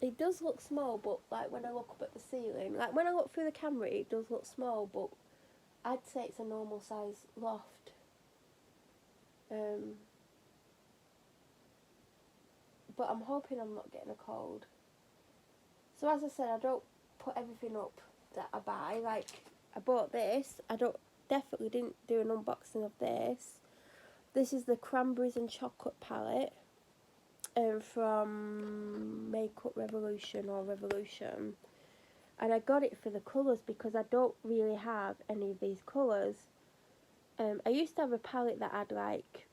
It does look small, but like when I look up at the ceiling, like when I look through the camera, it does look small, but I'd say it's a normal size loft. But I'm hoping I'm not getting a cold. So as I said, I don't put everything up that I buy. Like, I bought this. Definitely didn't do an unboxing of this. This is the Cranberries and Chocolate palette from Makeup Revolution or Revolution. And I got it for the colours because I don't really have any of these colours. I used to have a palette that had like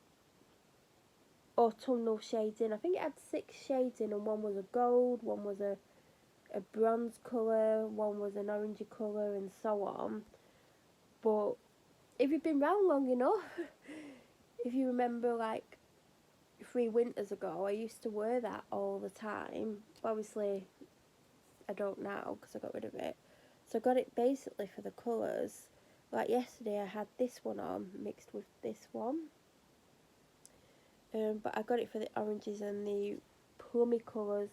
autumnal shades in. I think it had 6 shades in, and one was a gold, one was a bronze colour, one was an orangey colour, and so on. But if you've been round long enough, if you remember like 3 winters ago, I used to wear that all the time. Obviously, I don't now because I got rid of it. So I got it basically for the colours. Like yesterday I had this one on mixed with this one. But I got it for the oranges and the plummy colours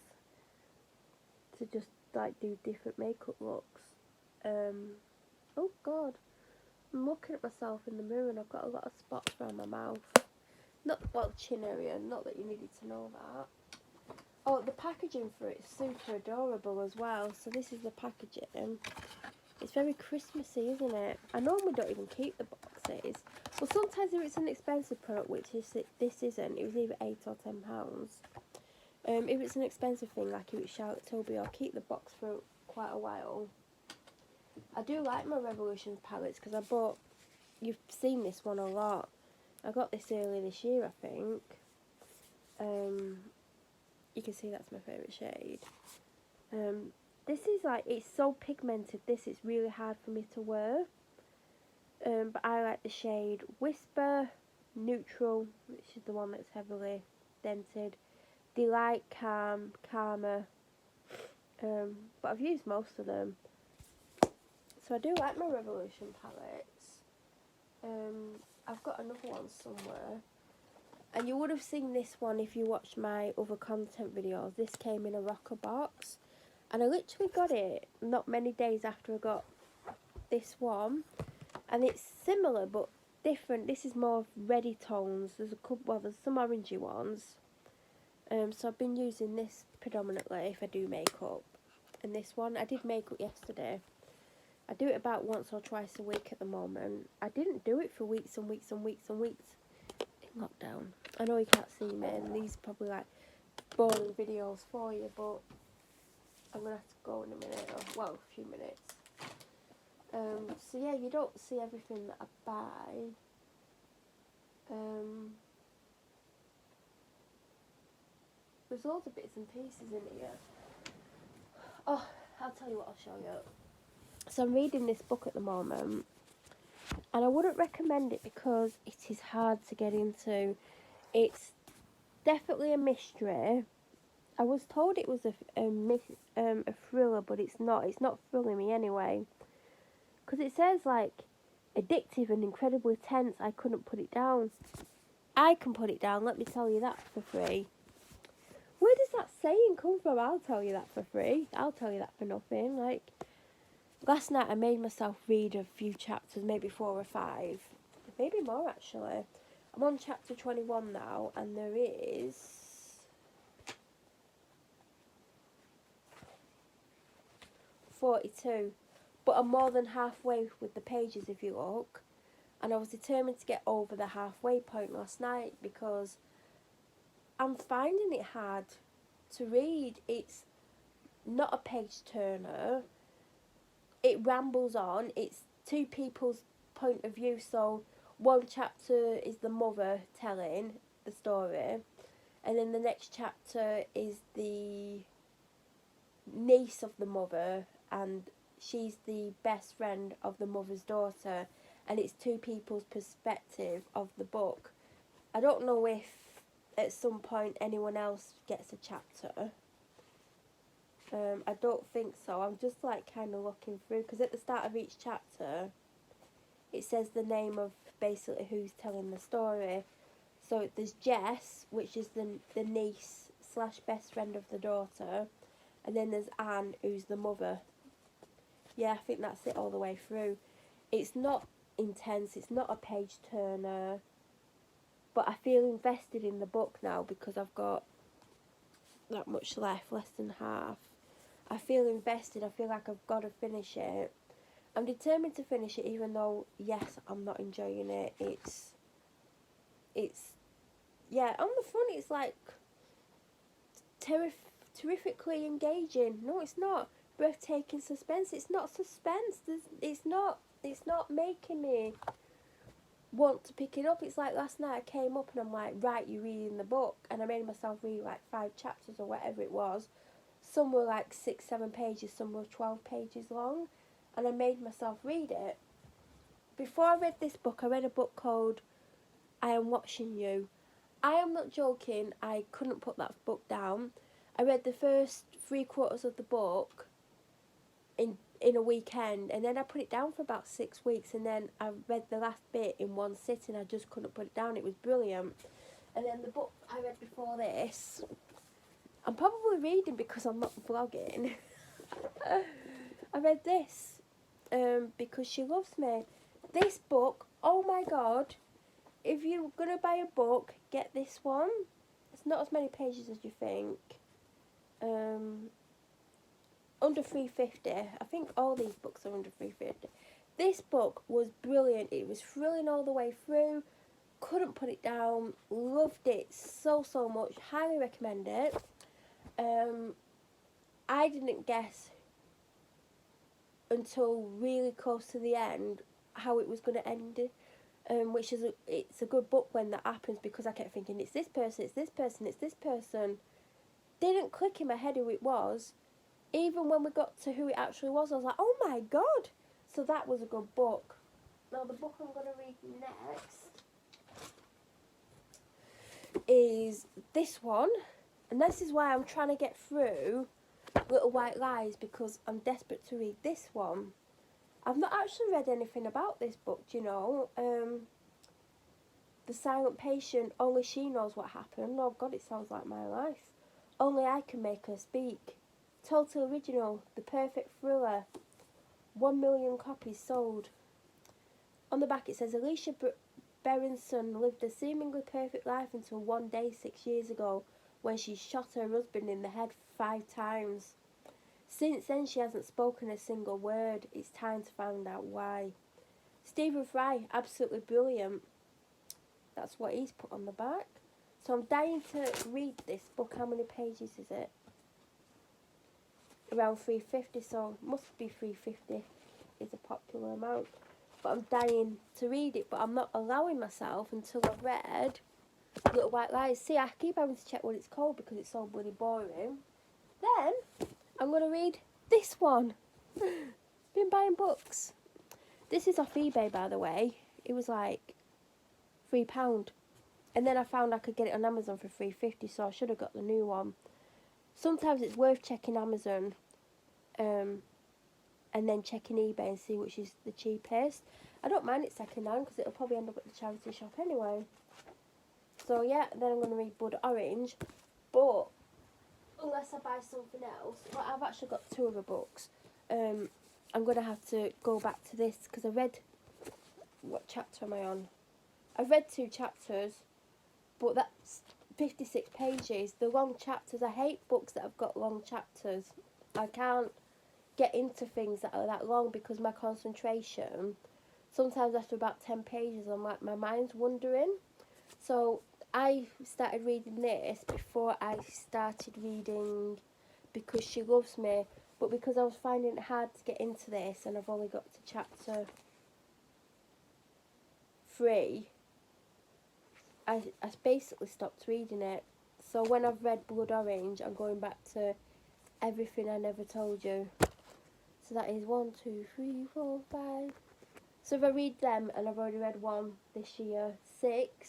to just like do different makeup looks. Oh god, I'm looking at myself in the mirror and I've got a lot of spots around my mouth. Not, well, chin area, not that you needed to know that. Oh, the packaging for it is super adorable as well. So this is the packaging. It's very Christmassy, isn't it? I normally don't even keep the boxes. But sometimes if it's an expensive product, which this isn't, it was either £8 or £10. If it's an expensive thing, like if it's Charlotte Tilbury, I'll keep the box for quite a while. I do like my Revolution palettes because I bought, you've seen this one a lot. I got this earlier this year, I think. You can see that's my favourite shade. This is like, it's so pigmented, it's really hard for me to wear. But I like the shade Whisper, Neutral, which is the one that's heavily dented, Delight, Calm, Calmer. But I've used most of them. So I do like my Revolution palettes. I've got another one somewhere. And you would have seen this one if you watched my other content videos. This came in a rocker box. And I literally got it not many days after I got this one. And it's similar but different. This is more reddy tones. There's a couple, well, there's some orangey ones. So I've been using this predominantly if I do makeup. And this one, I did makeup yesterday. I do it about once or twice a week at the moment. I didn't do it for weeks and weeks and weeks and weeks in lockdown. I know you can't see me, and these are probably like boring videos for you, but I'm going to have to go in a minute, or, well, a few minutes. So yeah, you don't see everything that I buy. There's loads of bits and pieces in here. Oh, I'll tell you what, I'll show you. So I'm reading this book at the moment, and I wouldn't recommend it because it is hard to get into. It's definitely a mystery. I was told it was a thriller, but it's not. It's not thrilling me anyway. Because it says, like, addictive and incredibly tense. I couldn't put it down. I can put it down, let me tell you that for free. Where does that saying come from? I'll tell you that for free. I'll tell you that for nothing. Like, last night I made myself read a few chapters, maybe 4 or 5. Maybe more, actually. I'm on chapter 21 now, and there is 42. But I'm more than halfway with the pages if you look. And I was determined to get over the halfway point last night because I'm finding it hard to read. It's not a page turner. It rambles on. It's 2 people's point of view. So one chapter is the mother telling the story, and then the next chapter is the niece of the mother, and she's the best friend of the mother's daughter, and it's 2 people's perspective of the book. I don't know if at some point anyone else gets a chapter. I don't think so. I'm just like kind of looking through, because at the start of each chapter it says the name of basically who's telling the story. So there's Jess, which is the niece slash best friend of the daughter, And then there's Anne, who's the mother. Yeah, I think that's it all the way through. It's not intense, it's not a page turner, but I feel invested in the book now because I've got that much left, less than half. I feel invested, I feel like I've got to finish it. I'm determined to finish it, even though, yes, I'm not enjoying it. It's yeah, on the front it's like terrifically engaging. No, it's not. Breathtaking suspense. It's not suspense. It's not making me want to pick it up. It's like last night I came up and I'm like, right, you're reading the book, and I made myself read like 5 chapters or whatever it was. Some were like 6-7 pages, some were 12 pages long, and I made myself read it. Before I read this book, I read a book called I Am Watching You. I am not joking, I couldn't put that book down. I read the first 3/4 of the book in a weekend, and then I put it down for about 6 weeks, and then I read the last bit in one sitting. I just couldn't put it down. It was brilliant. And then the book I read before this, I'm probably reading because I'm not vlogging. I read this because she loves me. This book, oh my god, if you're going to buy a book, get this one. It's not as many pages as you think. Under 350. I think all these books are under 350. This book was brilliant. It was thrilling all the way through. Couldn't put it down. Loved it so much. Highly recommend it. I didn't guess until really close to the end how it was going to end. Which is it's a good book when that happens, because I kept thinking it's this person, it's this person, it's this person. Didn't click in my head who it was. Even when we got to who it actually was, I was like, oh my god. So that was a good book. Now the book I'm going to read next is this one. And this is why I'm trying to get through Little White Lies, because I'm desperate to read this one. I've not actually read anything about this book, do you know. The Silent Patient, only she knows what happened. Oh god, it sounds like my life. Only I can make her speak. Total original, the perfect thriller. 1 million copies sold. On the back it says, Alicia Berenson lived a seemingly perfect life until one day 6 years ago when she shot her husband in the head 5 times. Since then she hasn't spoken a single word. It's time to find out why. Stephen Fry, absolutely brilliant. That's what he's put on the back. So I'm dying to read this book. How many pages is it? Around 350, so must be 350 is a popular amount. But I'm dying to read it, but I'm not allowing myself until I've read Little White Lies. See, I keep having to check what it's called because it's so bloody boring. Then I'm going to read this one. Been buying books. This is off eBay, by the way. It was like £3. And then I found I could get it on Amazon for £3.50, so I should have got the new one. Sometimes it's worth checking Amazon and then checking eBay and see which is the cheapest. I don't mind it second hand because it'll probably end up at the charity shop anyway. So yeah, then I'm going to read Blood Orange. But unless I buy something else, well, I've actually got 2 other books. I'm going to have to go back to this because I read... What chapter am I on? I've read 2 chapters, but that's 56 pages. The long chapters, I hate books that have got long chapters. I can't get into things that are that long because my concentration, sometimes after about 10 pages, I'm like, my mind's wandering. So I started reading this before I started reading Because She Loves Me, but because I was finding it hard to get into this and I've only got to chapter 3, I basically stopped reading it. So when I've read Blood Orange, I'm going back to Everything I Never Told You. So that is 1, 2, 3, 4, 5. So if I read them, and I've already read 1 this year, 6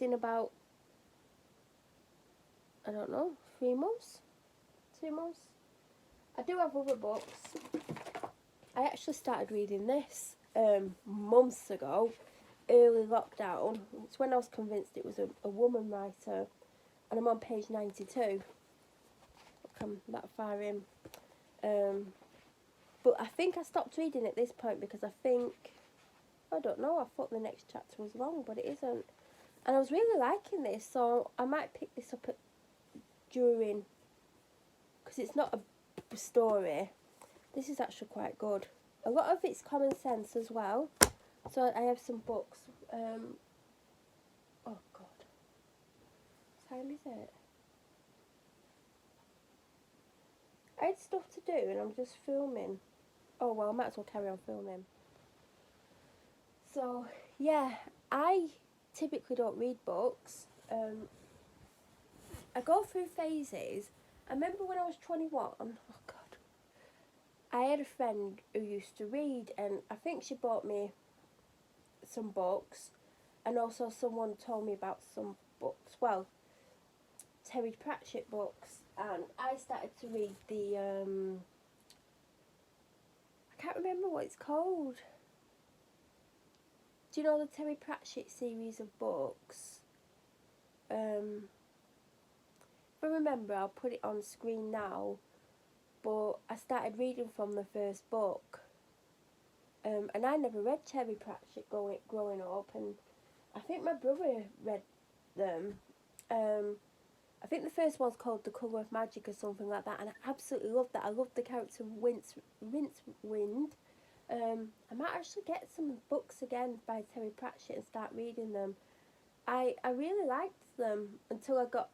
in about, I don't know, 3 months? 2 months? I do have other books. I actually started reading this months ago. Early lockdown. It's when I was convinced it was a woman writer, and I'm on page 92. Look I'm that far in. But I think I stopped reading at this point because I don't know, I thought the next chapter was long, but it isn't. And I was really liking this, so I might pick this up during, because it's not a story. This is actually quite good. A lot of it's common sense as well. So I have some books. Oh God, what time is it? I had stuff to do and I'm just filming. Oh well, I might as well carry on filming. So yeah, I typically don't read books. I go through phases. I remember when I was 21, oh God, I had a friend who used to read, and I think she bought me some books, and also someone told me about some books, well, Terry Pratchett books, and I started to read the, I can't remember what it's called. Do you know the Terry Pratchett series of books? If I remember, I'll put it on screen now, but I started reading from the first book, and I never read Terry Pratchett growing up, and I think my brother read them. I think the first one's called The Colour of Magic or something like that, and I absolutely loved that. I loved the character Rincewind. I might actually get some books again by Terry Pratchett and start reading them. I really liked them until I got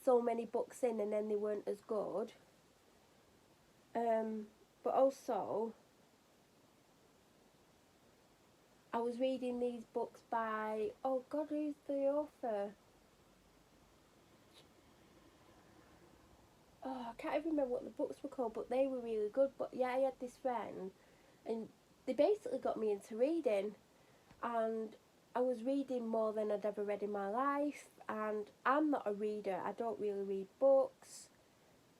so many books in and then they weren't as good. But also, I was reading these books by, oh God, who's the author? Oh, I can't even remember what the books were called, but they were really good. But yeah, I had this friend, and they basically got me into reading, and I was reading more than I'd ever read in my life, and I'm not a reader, I don't really read books,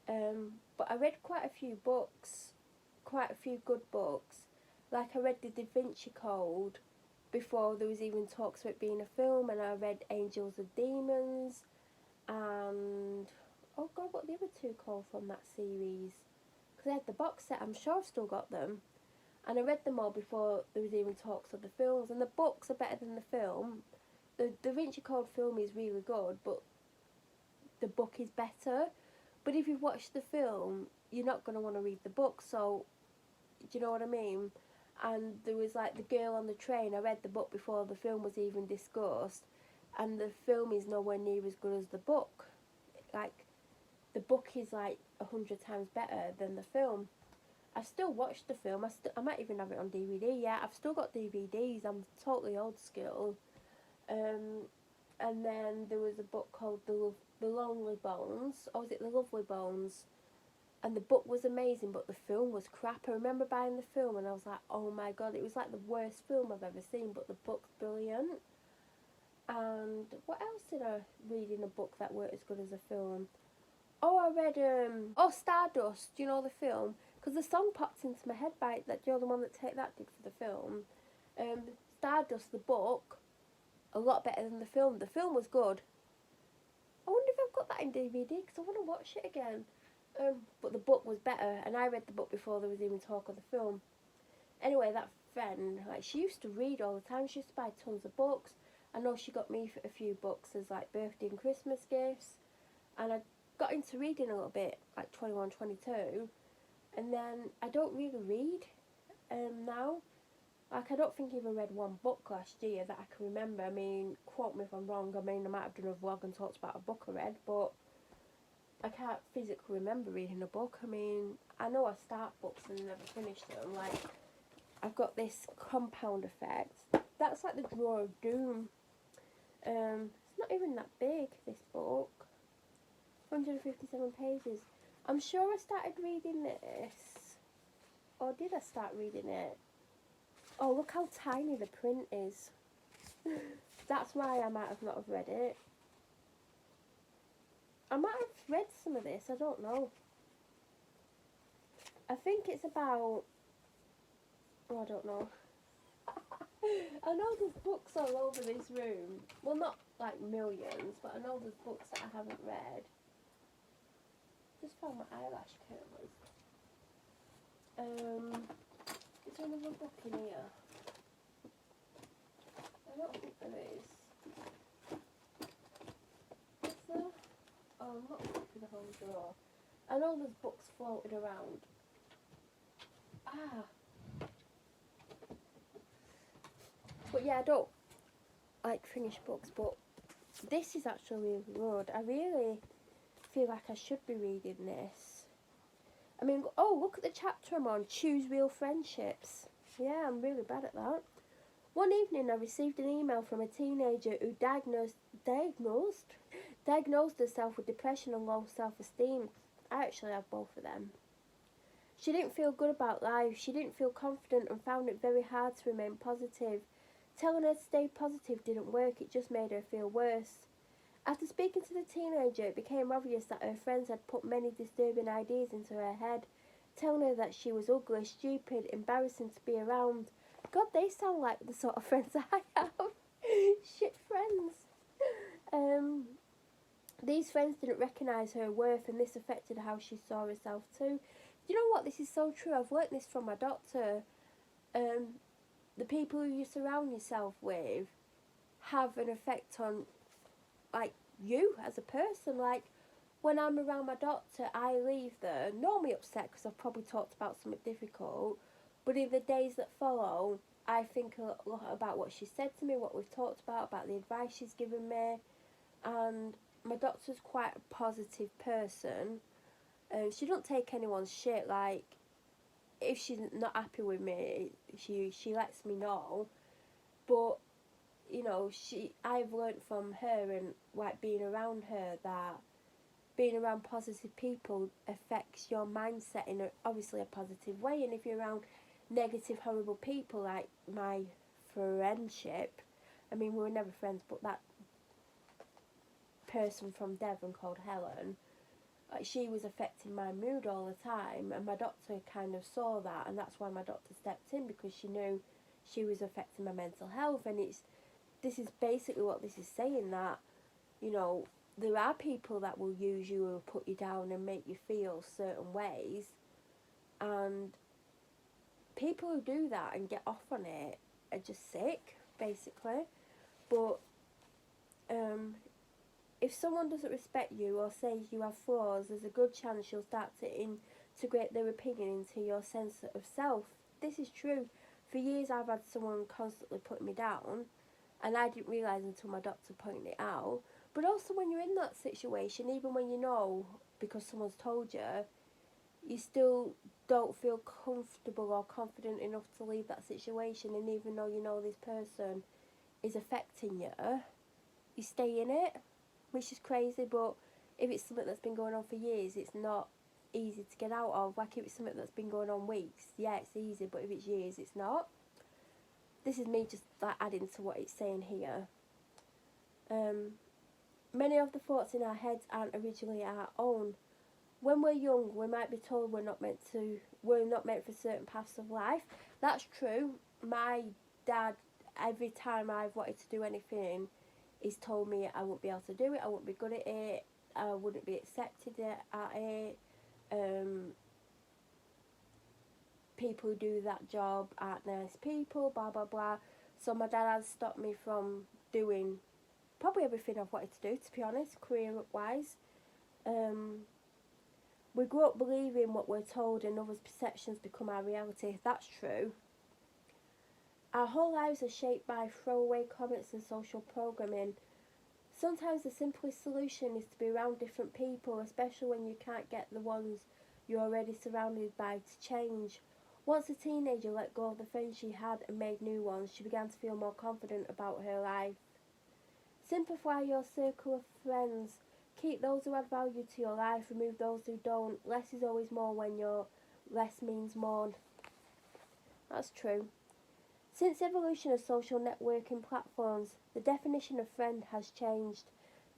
but I read quite a few books, quite a few good books. Like I read the Da Vinci Code before there was even talks of it being a film, and I read Angels and Demons, and oh God, what are the other two called from that series? Because I had the box set, I'm sure I've still got them. And I read them all before there was even talks of the films. And the books are better than the film. The Da Vinci Code film is really good, but the book is better. But if you've watched the film, you're not going to want to read the book. So, do you know what I mean? And there was like the girl on the train. I read the book before the film was even discussed. And the film is nowhere near as good as the book. Like, the book is like 100 times better than the film. I still watched the film. I might even have it on DVD. Yeah, I've still got DVDs. I'm totally old school. And then there was a book called The Lonely Bones, or was it The Lovely Bones? And the book was amazing, but the film was crap. I remember buying the film and I was like, oh my God, it was like the worst film I've ever seen, but the book's brilliant. And what else did I read in a book that weren't as good as a film? Oh, I read, Stardust, do you know the film? Because the song popped into my head by that, you're the one that Take That did for the film. Stardust, the book, a lot better than the film. The film was good. I wonder if I've got that in DVD because I want to watch it again. But the book was better, and I read the book before there was even talk of the film. Anyway, that friend, like, she used to read all the time. She used to buy tons of books. I know she got me a few books as like birthday and Christmas gifts, and I got into reading a little bit, like 21, 22, and then I don't really read now. Like, I don't think I even read one book last year that I can remember. I mean, quote me if I'm wrong, I mean, I might have done a vlog and talked about a book I read, but I can't physically remember reading a book. I mean, I know I start books and never finish them. Like, I've got this Compound Effect. That's like the Drawer of Doom. It's not even that big, this book. 157 pages. I'm sure I started reading this. Or did I start reading it? Oh, look how tiny the print is. That's why I might have not have read it. I might have read some of this, I don't know. I think it's about... Oh, I don't know. I know there's books all over this room. Well, not like millions, but I know there's books that I haven't read. just found my eyelash curlers. Is there another book in here? I don't think there is. Is there? Oh, I'm not looking for the whole drawer. I know there's books floating around. But yeah, I don't like finished books, but this is actually really good. I really feel like I should be reading this. I mean, oh, look at the chapter I'm on, Choose Real Friendships. Yeah, I'm really bad at that. One evening I received an email from a teenager who diagnosed herself with depression and low self-esteem. I actually have both of them. She didn't feel good about life. She didn't feel confident and found it very hard to remain positive. Telling her to stay positive didn't work, it just made her feel worse. After speaking to the teenager, it became obvious that her friends had put many disturbing ideas into her head, telling her that she was ugly, stupid, embarrassing to be around. God, they sound like the sort of friends I have. Shit friends. These friends didn't recognise her worth, and this affected how she saw herself too. You know what? This is so true. I've learnt this from my doctor. The people who you surround yourself with have an effect on, like, you as a person. Like, when I'm around my doctor, I leave there normally upset because I've probably talked about something difficult, but in the days that follow, I think a lot about what she said to me, what we've talked about the advice she's given me, and my doctor's quite a positive person. She don't take anyone's shit. Like, if she's not happy with me, she lets me know. But you know, I've learnt from her and like being around her that being around positive people affects your mindset in obviously a positive way. And if you're around negative, horrible people, like my friendship, I mean, we were never friends, but that person from Devon called Helen, like, she was affecting my mood all the time, and my doctor kind of saw that, and that's why my doctor stepped in, because she knew she was affecting my mental health. And this is basically what this is saying, that, you know, there are people that will use you or put you down and make you feel certain ways, and people who do that and get off on it are just sick, basically. But if someone doesn't respect you or says you have flaws, there's a good chance you'll start to integrate their opinion into your sense of self. This is true. For years I've had someone constantly putting me down, and I didn't realise until my doctor pointed it out. But also when you're in that situation, even when you know, because someone's told you, you still don't feel comfortable or confident enough to leave that situation, and even though you know this person is affecting you, you stay in it, which is crazy. But if it's something that's been going on for years, it's not easy to get out of. Like, if it's something that's been going on weeks, yeah, it's easy, but if it's years, it's not. This is me just like adding to what it's saying here. Many of the thoughts in our heads aren't originally our own. When we're young, we might be told we're not meant for certain paths of life. That's true. My dad, every time I've wanted to do anything, he's told me I won't be able to do it, I won't be good at it, I wouldn't be accepted at it. People who do that job aren't nice people, blah blah blah. So my dad has stopped me from doing probably everything I've wanted to do, to be honest, career wise. We grow up believing what we're told, and others' perceptions become our reality. That's true. Our whole lives are shaped by throwaway comments and social programming. Sometimes the simplest solution is to be around different people, especially when you can't get the ones you're already surrounded by to change. Once a teenager let go of the friends she had and made new ones, she began to feel more confident about her life. Simplify your circle of friends. Keep those who add value to your life, remove those who don't. Less is always more when your less means more. That's true. Since the evolution of social networking platforms, the definition of friend has changed.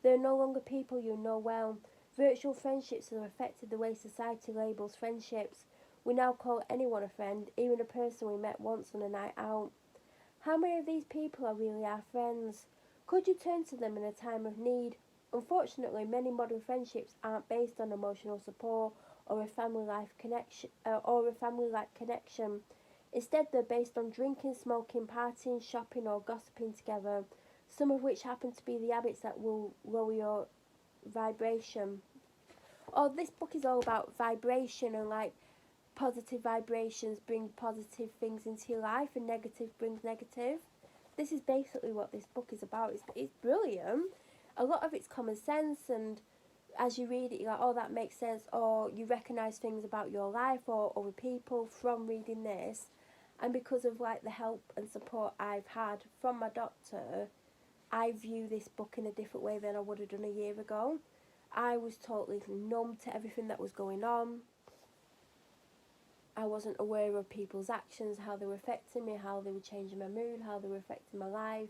They are no longer people you know well. Virtual friendships have affected the way society labels friendships. We now call anyone a friend, even a person we met once on a night out. How many of these people are really our friends? Could you turn to them in a time of need? Unfortunately, many modern friendships aren't based on emotional support or a family life connection or a family-like connection. Instead, they're based on drinking, smoking, partying, shopping, or gossiping together. Some of which happen to be the habits that will lower your vibration. Oh, this book is all about vibration and like positive vibrations bring positive things into your life and negative brings negative. This is basically what this book is about. It's brilliant. A lot of it's common sense, and as you read it, you're like, oh, that makes sense, or you recognise things about your life or other people from reading this. And because of like the help and support I've had from my doctor, I view this book in a different way than I would have done a year ago. I was totally numb to everything that was going on. I wasn't aware of people's actions, how they were affecting me, how they were changing my mood, how they were affecting my life,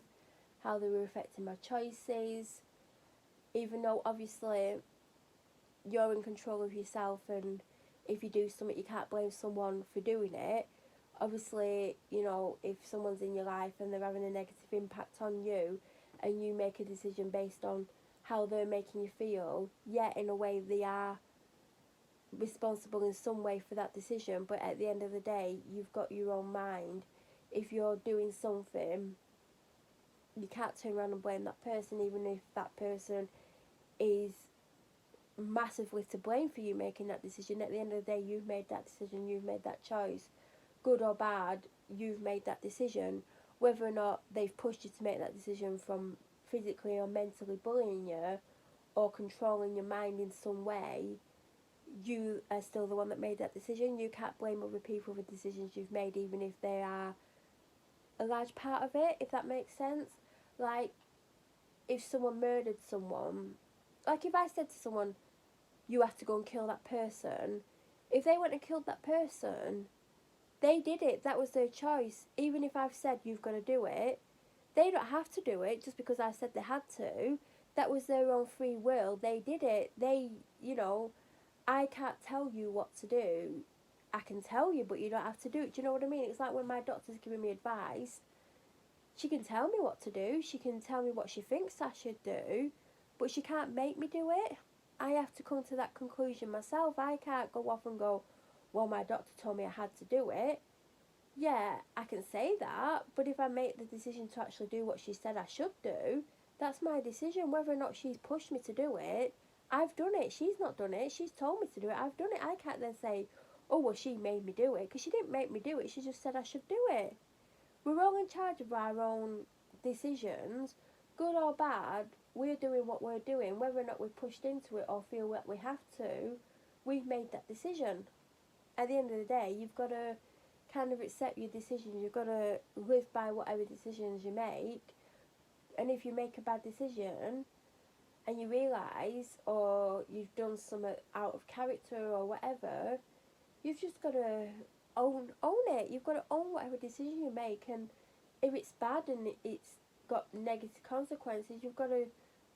how they were affecting my choices. Even though obviously you're in control of yourself, and if you do something you can't blame someone for doing it. Obviously, you know, if someone's in your life and they're having a negative impact on you and you make a decision based on how they're making you feel, yeah, in a way they are responsible in some way for that decision, but at the end of the day you've got your own mind. If you're doing something, you can't turn around and blame that person, even if that person is massively to blame for you making that decision. At the end of the day, you've made that decision, you've made that choice, good or bad, you've made that decision. Whether or not they've pushed you to make that decision from physically or mentally bullying you or controlling your mind in some way, you are still the one that made that decision. You can't blame other people for decisions you've made, even if they are a large part of it, if that makes sense. Like, if someone murdered someone, like if I said to someone, you have to go and kill that person, if they went and killed that person, they did it. That was their choice. Even if I've said you've got to do it, they don't have to do it just because I said they had to. That was their own free will. They did it. They, you know, I can't tell you what to do. I can tell you, but you don't have to do it. Do you know what I mean? It's like when my doctor's giving me advice. She can tell me what to do. She can tell me what she thinks I should do, but she can't make me do it. I have to come to that conclusion myself. I can't go off and go, well, my doctor told me I had to do it. Yeah, I can say that, but if I make the decision to actually do what she said I should do, that's my decision. Whether or not she's pushed me to do it, I've done it. She's not done it. She's told me to do it. I've done it. I can't then say, oh, well, she made me do it, because she didn't make me do it. She just said I should do it. We're all in charge of our own decisions, good or bad. We're doing what we're doing. Whether or not we're pushed into it or feel that we have to, we've made that decision. At the end of the day, you've got to kind of accept your decisions. You've got to live by whatever decisions you make. And if you make a bad decision and you realise, or you've done something out of character or whatever, you've just got to own it. You've got to own whatever decision you make. And if it's bad and it's got negative consequences, you've got to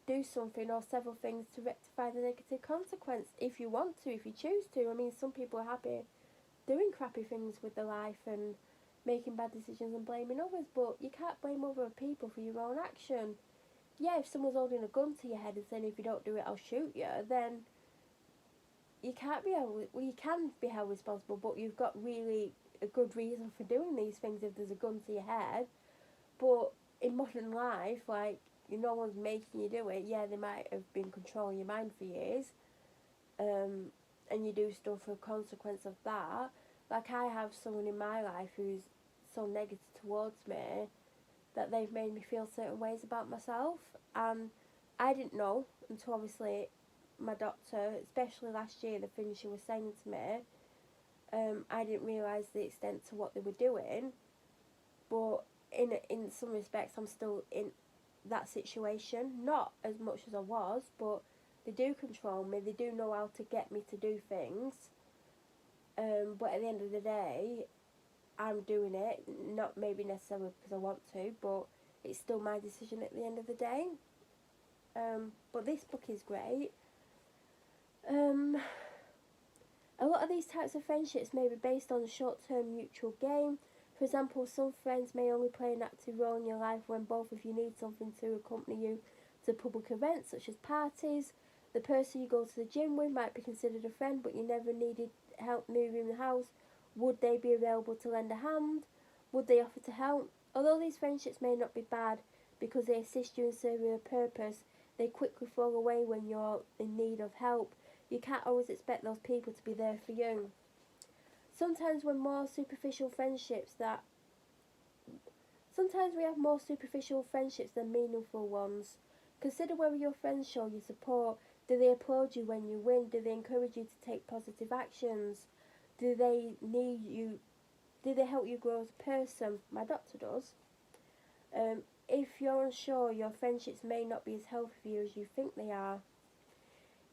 do something or several things to rectify the negative consequence, if you want to, if you choose to. I mean, some people are happy doing crappy things with their life and making bad decisions and blaming others, but you can't blame other people for your own action. Yeah, if someone's holding a gun to your head and saying if you don't do it I'll shoot you, then you can't be held, well, you can be held responsible, but you've got really a good reason for doing these things if there's a gun to your head. But in modern life, like, no one's making you do it. Yeah, they might have been controlling your mind for years, and you do stuff for a consequence of that. Like, I have someone in my life who's so negative towards me that they've made me feel certain ways about myself, and I didn't know until obviously my doctor, especially last year, the things she was saying to me, I didn't realise the extent to what they were doing. But in some respects, I'm still in that situation, not as much as I was, but they do control me. They do know how to get me to do things. But at the end of the day, I'm doing it, not maybe necessarily because I want to, but it's still my decision at the end of the day. But this book is great. A lot of these types of friendships may be based on a short-term mutual gain. For example, some friends may only play an active role in your life when both of you need something to accompany you to public events such as parties. The person you go to the gym with might be considered a friend, but you never needed help moving the house. Would they be available to lend a hand? Would they offer to help? Although these friendships may not be bad because they assist you in serving a purpose, they quickly fall away when you're in need of help. You can't always expect those people to be there for you. Sometimes we have more superficial friendships than meaningful ones. Consider whether your friends show you support. Do they applaud you when you win? Do they encourage you to take positive actions? Do they help you grow as a person? My doctor does. If you're unsure, your friendships may not be as healthy for you as you think they are.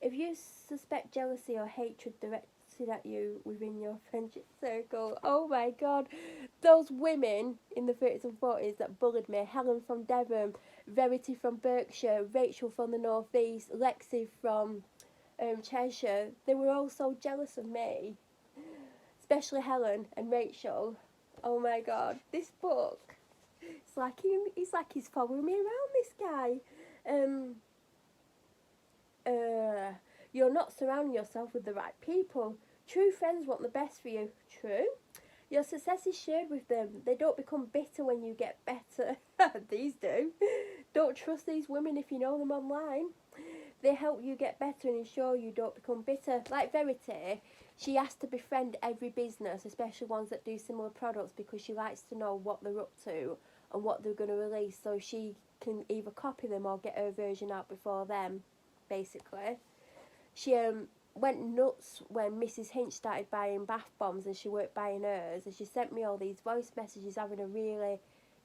If you suspect jealousy or hatred directed at you within your friendship circle, oh my god, those women in the 30s and 40s that bullied me, Helen from Devon, Verity from Berkshire, Rachel from the North East, Lexi from Cheshire, they were all so jealous of me, especially Helen and Rachel. Oh my god, this book, it's like he's following me around, this guy. You're not surrounding yourself with the right people. True friends want the best for you. True. Your success is shared with them. They don't become bitter when you get better. These do. Don't trust these women if you know them online. They help you get better and ensure you don't become bitter. Like Verity, she has to befriend every business, especially ones that do similar products, because she likes to know what they're up to and what they're going to release, so she can either copy them or get her version out before them, basically. She went nuts when Mrs. Hinch started buying bath bombs and she weren't buying hers, and she sent me all these voice messages having a really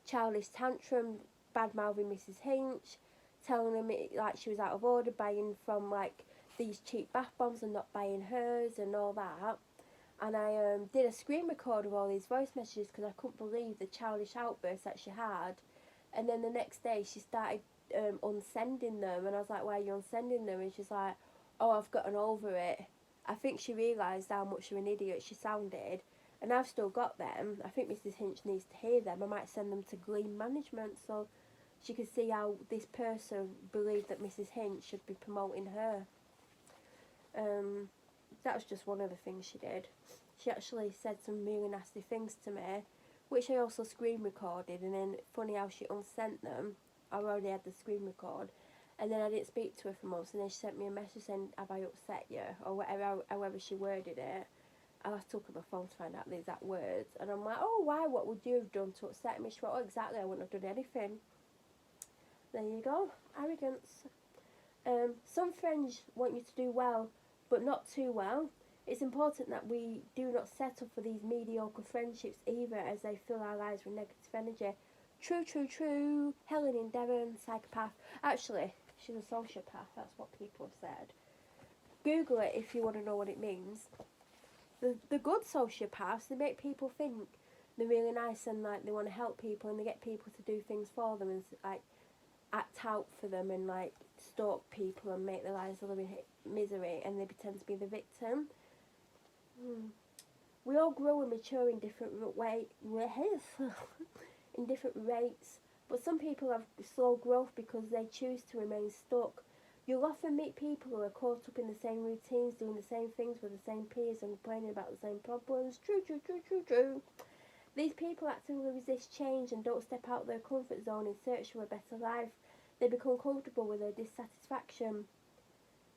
childish tantrum, bad-mouthing Mrs. Hinch, telling them like she was out of order buying from like these cheap bath bombs and not buying hers and all that. And I did a screen record of all these voice messages because I couldn't believe the childish outbursts that she had. And then the next day she started unsending them, and I was like, why are you unsending them? And she's like, oh, I've gotten over it. I think she realised how much of an idiot she sounded, and I've still got them. I think Mrs. Hinch needs to hear them. I might send them to Gleam Management so she could see how this person believed that Mrs. Hinch should be promoting her. That was just one of the things she did. She actually said some really nasty things to me, which I also screen recorded, and then funny how she unsent them. I already had the screen record, and then I didn't speak to her for months, and then she sent me a message saying, have I upset you, or whatever, however she worded it. And I took her my phone to find out the exact words, and I'm like, oh, why, what would you have done to upset me? She went, oh, exactly, I wouldn't have done anything. There you go, arrogance. Some friends want you to do well, but not too well. It's important that we do not settle for these mediocre friendships either, as they fill our lives with negative energy. True, true, true. Helen in Devon, psychopath. Actually, she's a sociopath, that's what people have said. Google it if you want to know what it means. The good sociopaths, they make people think they're really nice and like they want to help people, and they get people to do things for them and like act out for them and like stalk people and make their lives a living misery, and they pretend to be the victim. We all grow and mature in different in different rates, but some people have slow growth because they choose to remain stuck. You'll often meet people who are caught up in the same routines, doing the same things with the same peers and complaining about the same problems. True, true, true, true, true. These people actively resist change and don't step out of their comfort zone in search for a better life. They become comfortable with their dissatisfaction.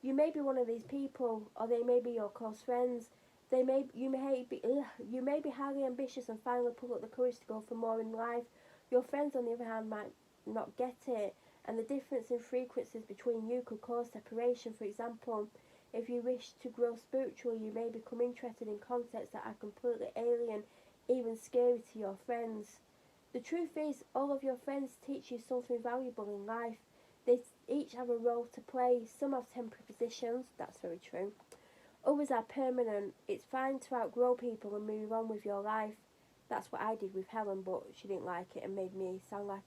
You may be one of these people, or they may be your close friends. You may be highly ambitious and finally pull up the courage to go for more in life. Your friends, on the other hand, might not get it, and the difference in frequencies between you could cause separation. For example, if you wish to grow spiritually, you may become interested in concepts that are completely alien, even scary to your friends. The truth is, all of your friends teach you something valuable in life. They each have a role to play. Some have temporary positions, that's very true. Others are permanent. It's fine to outgrow people and move on with your life. That's what I did with Helen, but she didn't like it and made me sound like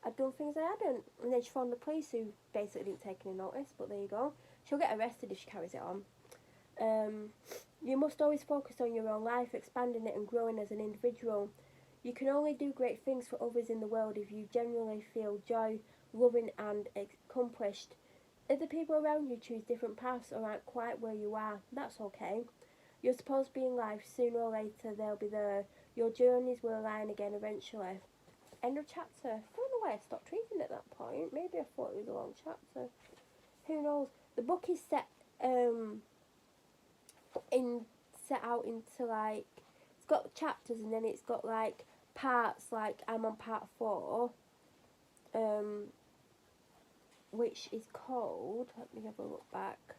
I'd done things I hadn't. And then she phoned the police, who basically didn't take any notice, but there you go. She'll get arrested if she carries it on. You must always focus on your own life, expanding it and growing as an individual. You can only do great things for others in the world if you genuinely feel joy, loving and accomplished. If the people around you choose different paths or aren't quite where you are, that's okay. You're supposed to be in life. Sooner or later they'll be there. Your journeys will align again eventually. End of chapter. I don't know why I stopped reading at that point. Maybe I thought it was a long chapter. Who knows? The book is set out into like, it's got chapters and then it's got like parts, like I'm on part 4, which is called, let me have a look back.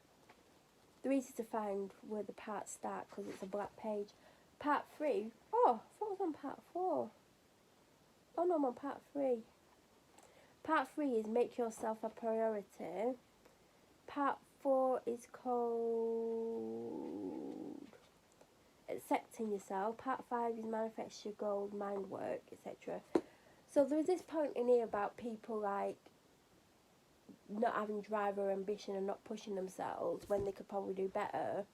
They're easy to find where the parts start because it's a black page. Part 3, oh, I thought I was on part 4. Oh no, I'm on part 3. Part 3 is make yourself a priority. Part 4 is called accepting yourself. Part 5 is manifest your goals, mind work, etc. So there was this point in here about people like not having drive or ambition and not pushing themselves when they could probably do better.